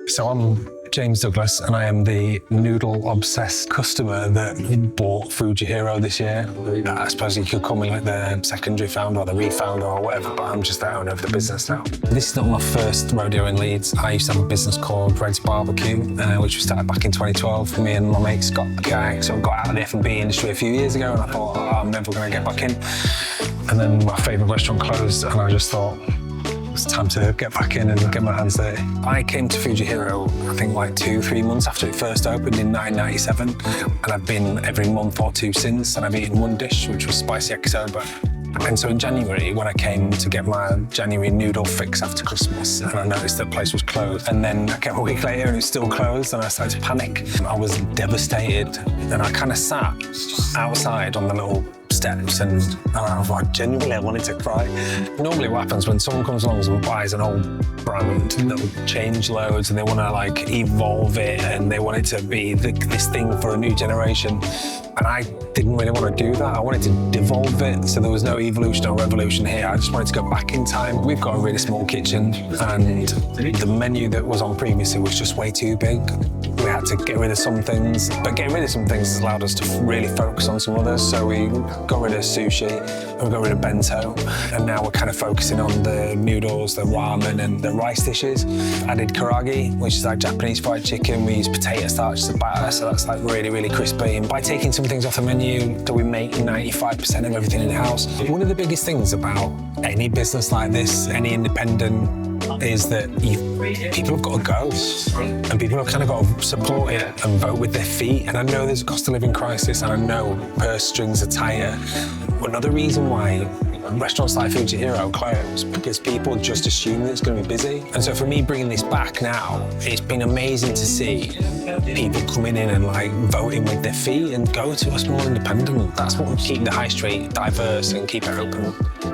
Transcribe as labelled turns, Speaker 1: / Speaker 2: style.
Speaker 1: So I'm James Douglas, and I am the noodle-obsessed customer that bought Fuji Hiro this year. I suppose you could call me like the secondary founder or the refounder or whatever, but I'm just the owner of the business now. This is not my first rodeo in Leeds. I used to have a business called Red's Barbecue, which we started back in 2012. Me and my mates got out of the F&B industry a few years ago, and I thought, I'm never going to get back in. And then my favourite restaurant closed, and I just thought, it's time to get back in and get my hands dirty. I came to Fuji Hiro, I think like 2-3 months after it first opened in 1997, and I've been every month or two since, and I've eaten one dish, which was spicy yakisoba. And so in January, when I came to get my January noodle fix after Christmas, and I noticed the place was closed, and then I came a week later and it's still closed, and I started to panic. I was devastated, and I kind of sat outside on the little steps, and I was like, genuinely, I wanted to cry. Normally what happens when someone comes along and buys an old brand, they'll change loads and they want to like evolve it, and they want it to be this thing for a new generation. And I didn't really want to do that. I wanted to devolve it, so there was no evolution or revolution here. I just wanted to go back in time. We've got a really small kitchen, and the menu that was on previously was just way too big. We had to get rid of some things, but getting rid of some things has allowed us to really focus on some others. So we got rid of sushi, and we got rid of bento, and now we're kind of focusing on the noodles, the ramen, and the rice dishes. Added karagi, which is like Japanese fried chicken. We use potato starch as a batter, so that's like really, really crispy. And by taking some things off the menu, that we make 95% of everything in-house. One of the biggest things about any business like this, any independent, is that people have got to go, and people have kind of got to support it and vote with their feet. And I know there's a cost of living crisis, and I know purse strings are tighter. Another reason why restaurants like Fuji Hiro close, because people just assume that it's going to be busy. And so for me, bringing this back now, it's been amazing to see people coming in and like voting with their feet and go to a small independent. That's what will keep the high street diverse and keep it open.